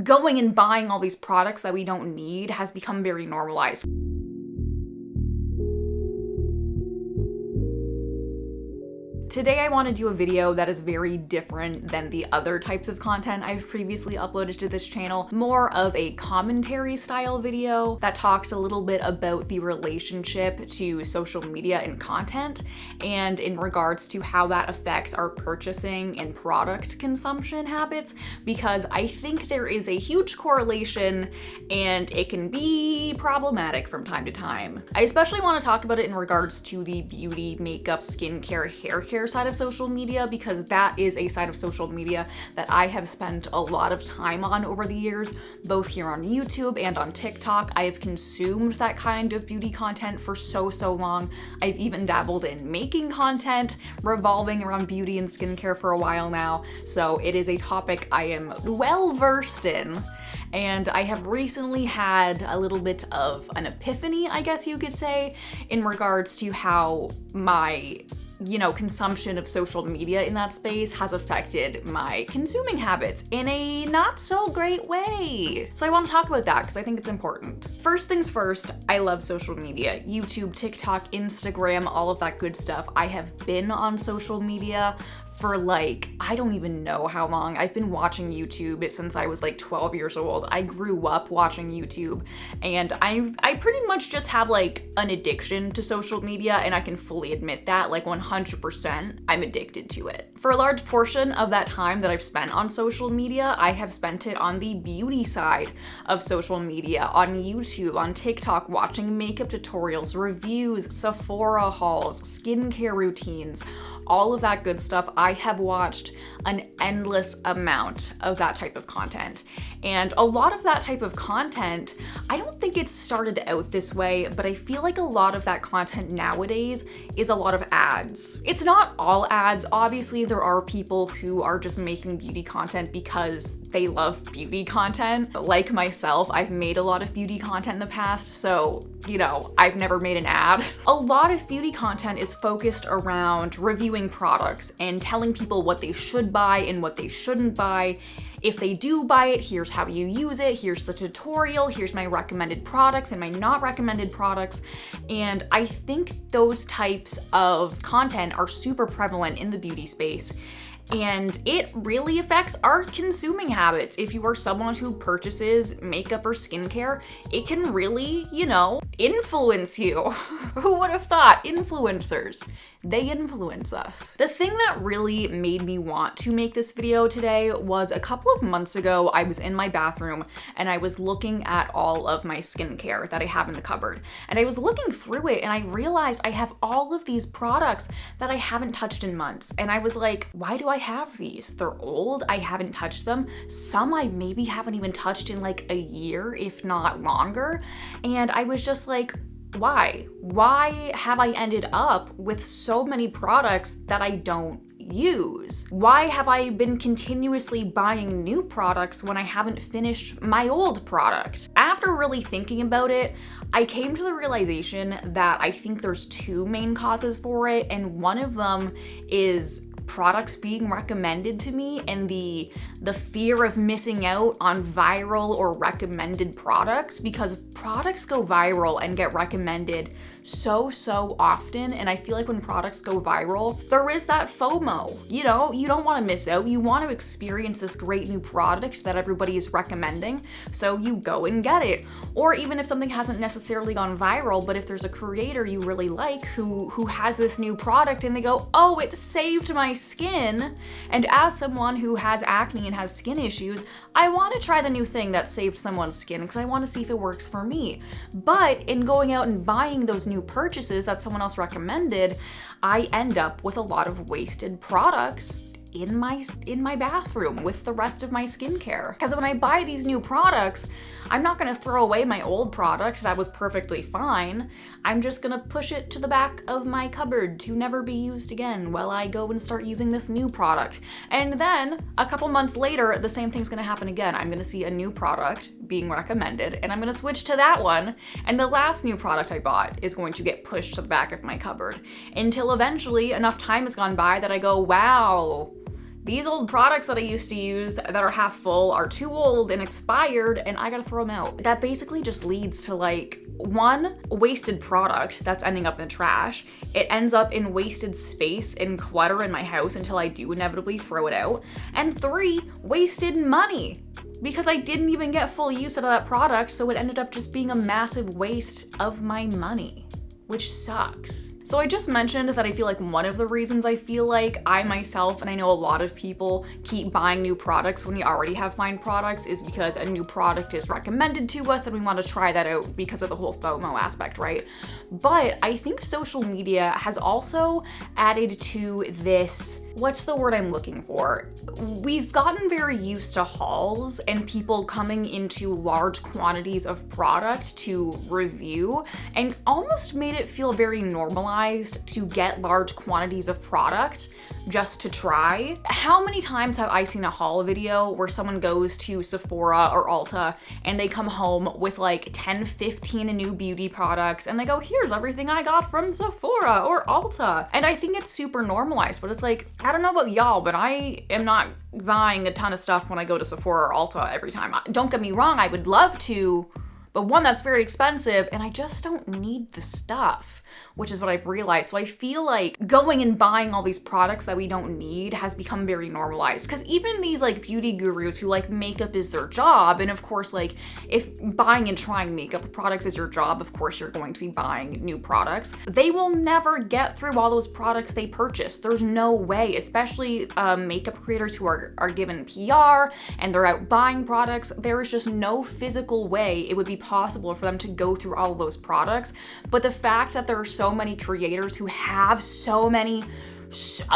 going and buying all these products that we don't need has become very normalized. Today I want to do a video that is very different than the other types of content I've previously uploaded to this channel. More of a commentary style video that talks a little bit about the relationship to social media and content, and in regards to how that affects our purchasing and product consumption habits, because I think there is a huge correlation and it can be problematic from time to time. I especially want to talk about it in regards to the beauty, makeup, skincare, hair care side of social media, because that is a side of social media that I have spent a lot of time on over the years, both here on YouTube and on TikTok. I have consumed that kind of beauty content for so long. I've even dabbled in making content revolving around beauty and skincare for a while now, so it is a topic I am well versed in. And I have recently had a little bit of an epiphany, I guess you could say, in regards to how my consumption of social media in that space has affected my consuming habits in a not so great way. So I want to talk about that because I think it's important. First things first, I love social media. YouTube, TikTok, Instagram, all of that good stuff. I have been on social media for I don't even know how long. I've been watching YouTube since I was 12 years old. I grew up watching YouTube, and I pretty much just have an addiction to social media, and I can fully admit that 100% I'm addicted to it. For a large portion of that time that I've spent on social media, I have spent it on the beauty side of social media, on YouTube, on TikTok, watching makeup tutorials, reviews, Sephora hauls, skincare routines, all of that good stuff. I have watched an endless amount of that type of content. And a lot of that type of content, I don't think it started out this way, but I feel like a lot of that content nowadays is a lot of ads. It's not all ads. Obviously, there are people who are just making beauty content because they love beauty content. Like myself, I've made a lot of beauty content in the past, so I've never made an ad. A lot of beauty content is focused around reviewing products and telling people what they should buy and what they shouldn't buy. If they do buy it, here's how you use it, here's the tutorial, here's my recommended products and my not recommended products. And I think those types of content are super prevalent in the beauty space. And it really affects our consuming habits. If you are someone who purchases makeup or skincare, it can really, influence you. Who would have thought? Influencers. They influence us. The thing that really made me want to make this video today was a couple of months ago, I was in my bathroom and I was looking at all of my skincare that I have in the cupboard. And I was looking through it and I realized I have all of these products that I haven't touched in months. And I was like, why do I have these? They're old, I haven't touched them. Some I maybe haven't even touched in a year, if not longer. And I was just like, why? Why have I ended up with so many products that I don't use? Why have I been continuously buying new products when I haven't finished my old product? After really thinking about it, I came to the realization that I think there's two main causes for it, and one of them is products being recommended to me and the fear of missing out on viral or recommended products, because products go viral and get recommended so often. And I feel like when products go viral, there is that FOMO. You don't want to miss out. You want to experience this great new product that everybody is recommending, so you go and get it. Or even if something hasn't necessarily gone viral, but if there's a creator you really like who has this new product and they go, oh, it saved my skin. And as someone who has acne and has skin issues, I want to try the new thing that saved someone's skin because I want to see if it works for me. But in going out and buying those new purchases that someone else recommended, I end up with a lot of wasted products in my bathroom with the rest of my skincare. Because when I buy these new products, I'm not gonna throw away my old product that was perfectly fine. I'm just gonna push it to the back of my cupboard to never be used again while I go and start using this new product. And then a couple months later, the same thing's gonna happen again. I'm gonna see a new product being recommended and I'm gonna switch to that one. And the last new product I bought is going to get pushed to the back of my cupboard until eventually enough time has gone by that I go, wow, these old products that I used to use that are half full are too old and expired and I gotta throw them out. That basically just leads to like, one, wasted product that's ending up in the trash. It ends up in wasted space and clutter in my house until I do inevitably throw it out. And 3, wasted money, because I didn't even get full use out of that product, so it ended up just being a massive waste of my money, which sucks. So I just mentioned that I feel like one of the reasons I feel like I myself, and I know a lot of people, keep buying new products when we already have fine products is because a new product is recommended to us and we want to try that out because of the whole FOMO aspect, right? But I think social media has also added to this, what's the word I'm looking for? We've gotten very used to hauls and people coming into large quantities of product to review, and almost made it feel very normalized to get large quantities of product just to try. How many times have I seen a haul video where someone goes to Sephora or Ulta and they come home with like 10, 15 new beauty products and they go, here's everything I got from Sephora or Ulta. And I think it's super normalized, but it's like, I don't know about y'all, but I am not buying a ton of stuff when I go to Sephora or Ulta every time. Don't get me wrong, I would love to, but one, that's very expensive and I just don't need the stuff, which is what I've realized. So I feel like going and buying all these products that we don't need has become very normalized, because even these like beauty gurus who like makeup is their job, and of course like if buying and trying makeup products is your job, of course you're going to be buying new products. They will never get through all those products they purchase. There's no way, especially makeup creators who are given PR and they're out buying products. There is just no physical way it would be possible for them to go through all of those products. But the fact that there are so many creators who have so many,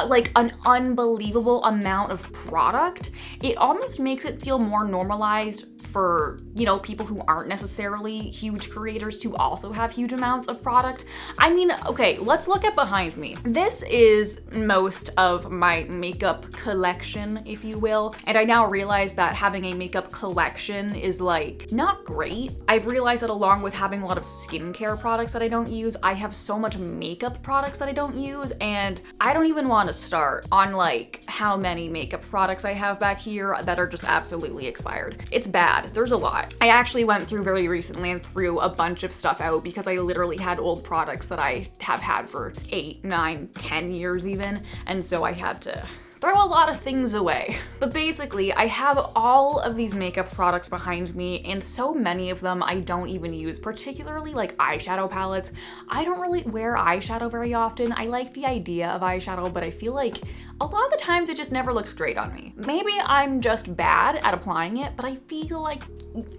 like an unbelievable amount of product, it almost makes it feel more normalized for, you know, people who aren't necessarily huge creators to also have huge amounts of product. I mean, okay, let's look at behind me. This is most of my makeup collection, if you will. And I now realize that having a makeup collection is like not great. I've realized that along with having a lot of skincare products that I don't use, I have so much makeup products that I don't use, and I don't even want to start on like how many makeup products I have back here that are just absolutely expired. It's bad. There's a lot. I actually went through very recently and threw a bunch of stuff out because I literally had old products that I have had for 8, 9, 10 years even, and so I had to throw a lot of things away. But basically, I have all of these makeup products behind me, and so many of them I don't even use, particularly like eyeshadow palettes. I don't really wear eyeshadow very often. I like the idea of eyeshadow, but I feel like a lot of the times it just never looks great on me. Maybe I'm just bad at applying it, but I feel like,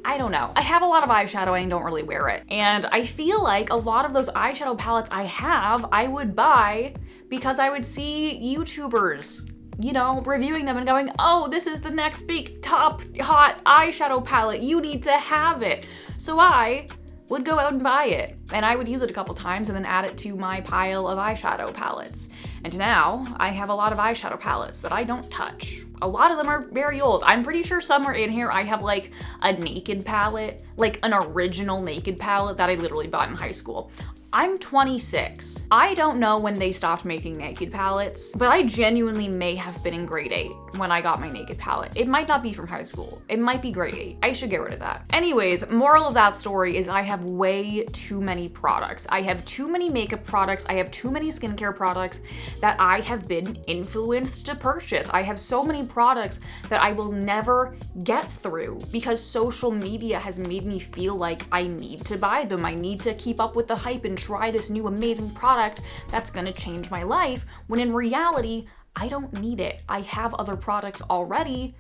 I don't know. I have a lot of eyeshadow and I don't really wear it. And I feel like a lot of those eyeshadow palettes I have, I would buy because I would see YouTubers, you know, reviewing them and going, oh, this is the next big top hot eyeshadow palette, you need to have it. So I would go out and buy it, and I would use it a couple times and then add it to my pile of eyeshadow palettes. And now I have a lot of eyeshadow palettes that I don't touch. A lot of them are very old. I'm pretty sure somewhere in here I have like a Naked palette, like an original Naked palette that I literally bought in high school. I'm 26. I don't know when they stopped making Naked palettes, but I genuinely may have been in grade 8 when I got my Naked palette. It might not be from high school. It might be grade 8. I should get rid of that. Anyways, moral of that story is I have way too many products. I have too many makeup products. I have too many skincare products that I have been influenced to purchase. I have so many products that I will never get through because social media has made me feel like I need to buy them. I need to keep up with the hype and try this new amazing product that's gonna change my life, when in reality, I don't need it. I have other products already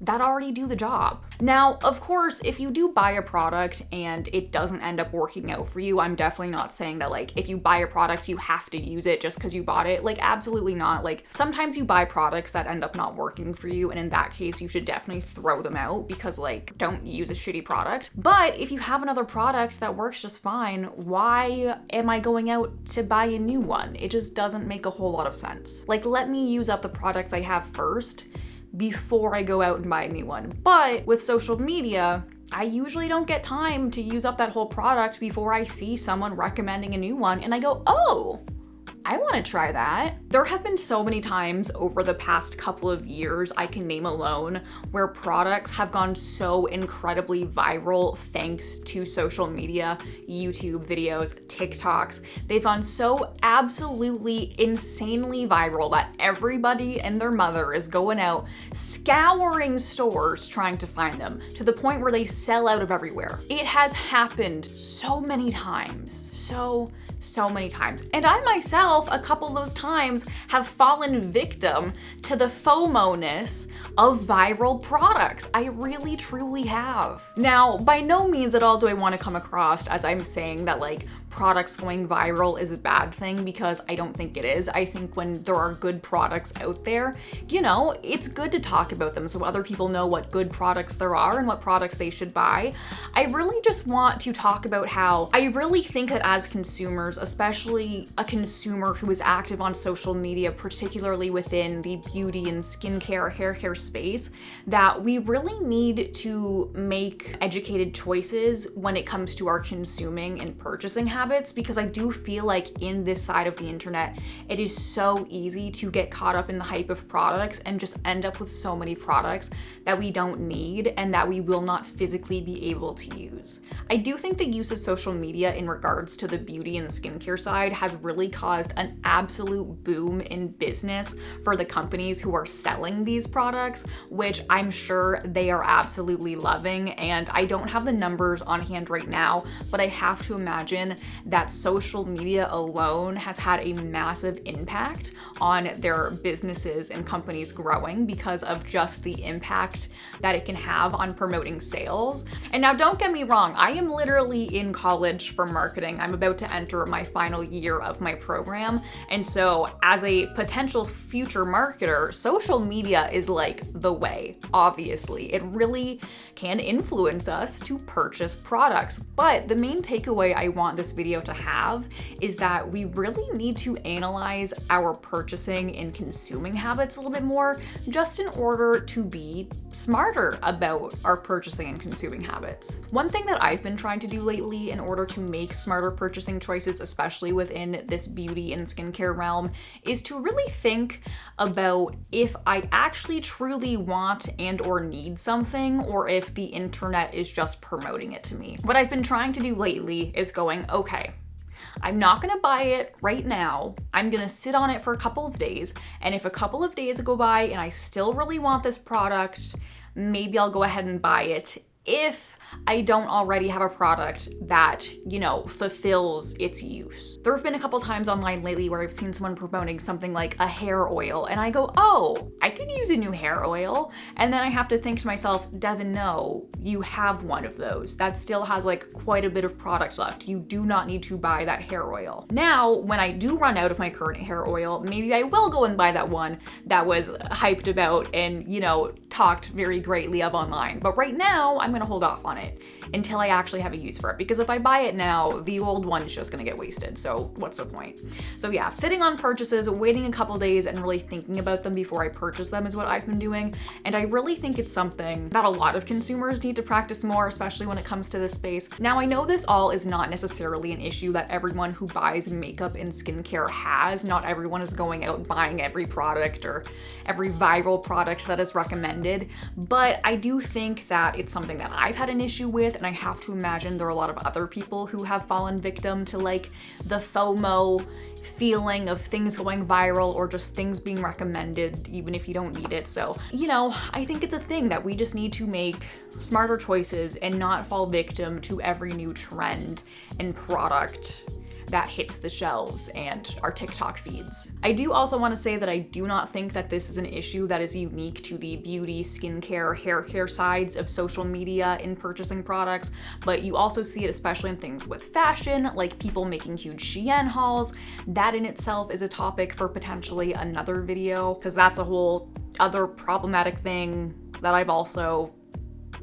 that already do the job. Now, of course, if you do buy a product and it doesn't end up working out for you, I'm definitely not saying that like if you buy a product you have to use it just because you bought it. Like, absolutely not. Like, sometimes you buy products that end up not working for you, and in that case you should definitely throw them out because like, don't use a shitty product. But if you have another product that works just fine, why am I going out to buy a new one? It just doesn't make a whole lot of sense. Like, let me use up the products I have first before I go out and buy a new one. But with social media, I usually don't get time to use up that whole product before I see someone recommending a new one and I go, oh, I want to try that. There have been so many times over the past couple of years, I can name alone, where products have gone so incredibly viral thanks to social media, YouTube videos, TikToks. They've gone so absolutely insanely viral that everybody and their mother is going out scouring stores trying to find them, to the point where they sell out of everywhere. It has happened so many times. So many times. And I myself, a couple of those times, have fallen victim to the FOMO-ness of viral products. I really, truly have. Now, by no means at all do I want to come across as I'm saying that like products going viral is a bad thing, because I don't think it is. I think when there are good products out there, you know, it's good to talk about them so other people know what good products there are and what products they should buy. I really just want to talk about how I really think that as consumers, especially a consumer who is active on social media, particularly within the beauty and skincare, hair care space, that we really need to make educated choices when it comes to our consuming and purchasing habits, because I do feel like in this side of the internet, it is so easy to get caught up in the hype of products and just end up with so many products that we don't need and that we will not physically be able to use. I do think the use of social media in regards to the beauty and skincare side has really caused an absolute boom in business for the companies who are selling these products, which I'm sure they are absolutely loving. And I don't have the numbers on hand right now, but I have to imagine that social media alone has had a massive impact on their businesses and companies growing because of just the impact that it can have on promoting sales. And now don't get me wrong, I am literally in college for marketing. I'm about to enter my final year of my program. And so as a potential future marketer, social media is like the way, obviously. It really can influence us to purchase products. But the main takeaway I want this video to have is that we really need to analyze our purchasing and consuming habits a little bit more, just in order to be smarter about our purchasing and consuming habits. One thing that I've been trying to do lately in order to make smarter purchasing choices, especially within this beauty and skincare realm, is to really think about if I actually truly want and or need something, or if the internet is just promoting it to me. What I've been trying to do lately is going, okay, I'm not gonna buy it right now. I'm gonna sit on it for a couple of days. And if a couple of days go by and I still really want this product, maybe I'll go ahead and buy it if I don't already have a product that, you know, fulfills its use. There have been a couple times online lately where I've seen someone promoting something like a hair oil, and I go, oh, I could use a new hair oil. And then I have to think to myself, Devin, no, you have one of those. That still has like quite a bit of product left. You do not need to buy that hair oil. Now, when I do run out of my current hair oil, maybe I will go and buy that one that was hyped about and, you know, talked very greatly of online. But right now, I'm gonna hold off on it until I actually have a use for it, because if I buy it now, the old one is just gonna get wasted, so what's the point? So yeah, sitting on purchases, waiting a couple days and really thinking about them before I purchase them is what I've been doing, and I really think it's something that a lot of consumers need to practice more, especially when it comes to this space. Now, I know this all is not necessarily an issue that everyone who buys makeup and skincare has. Not everyone is going out buying every product or every viral product that is recommended, but I do think that it's something that I've had an issue with, and I have to imagine there are a lot of other people who have fallen victim to like the FOMO feeling of things going viral or just things being recommended even if you don't need it. So, you know, I think it's a thing that we just need to make smarter choices and not fall victim to every new trend and product that hits the shelves and our TikTok feeds. I do also want to say that I do not think that this is an issue that is unique to the beauty, skincare, hair care sides of social media in purchasing products, but you also see it especially in things with fashion, like people making huge Shein hauls. That in itself is a topic for potentially another video, because that's a whole other problematic thing that I've also,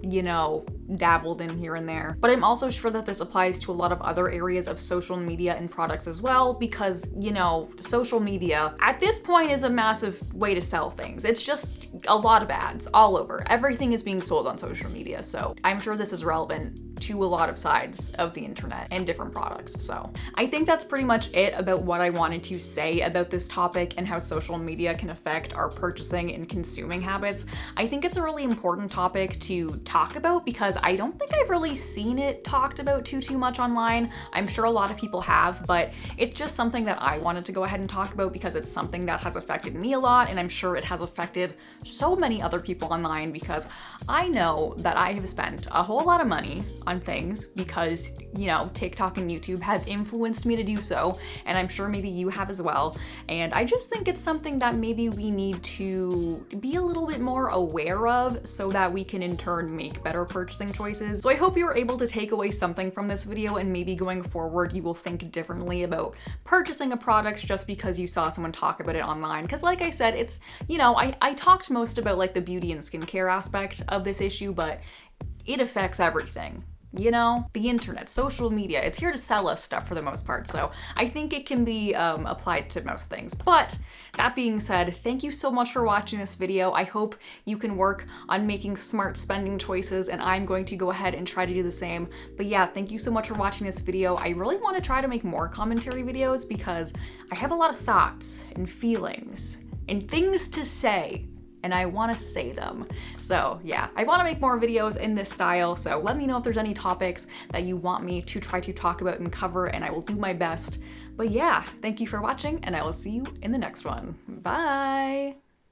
you know, dabbled in here and there. But I'm also sure that this applies to a lot of other areas of social media and products as well, because, you know, social media at this point is a massive way to sell things. It's just a lot of ads all over. Everything is being sold on social media. So I'm sure this is relevant to a lot of sides of the internet and different products. So I think that's pretty much it about what I wanted to say about this topic and how social media can affect our purchasing and consuming habits. I think it's a really important topic to talk about because I don't think I've really seen it talked about too much online. I'm sure a lot of people have, but it's just something that I wanted to go ahead and talk about because it's something that has affected me a lot, and I'm sure it has affected so many other people online because I know that I have spent a whole lot of money on things because, you know, TikTok and YouTube have influenced me to do so, and I'm sure maybe you have as well. And I just think it's something that maybe we need to be a little bit more aware of so that we can in turn make better purchasing choices. So I hope you were able to take away something from this video, and maybe going forward you will think differently about purchasing a product just because you saw someone talk about it online. Because like I said, it's, you know, I talked most about like the beauty and skincare aspect of this issue, but it affects everything. You know, the internet, social media, it's here to sell us stuff for the most part. So I think it can be applied to most things. But that being said, thank you so much for watching this video. I hope you can work on making smart spending choices, and I'm going to go ahead and try to do the same. But yeah, thank you so much for watching this video. I really want to try to make more commentary videos because I have a lot of thoughts and feelings and things to say, and I want to say them. So yeah, I want to make more videos in this style, so let me know if there's any topics that you want me to try to talk about and cover, and I will do my best. But yeah, thank you for watching, and I will see you in the next one. Bye!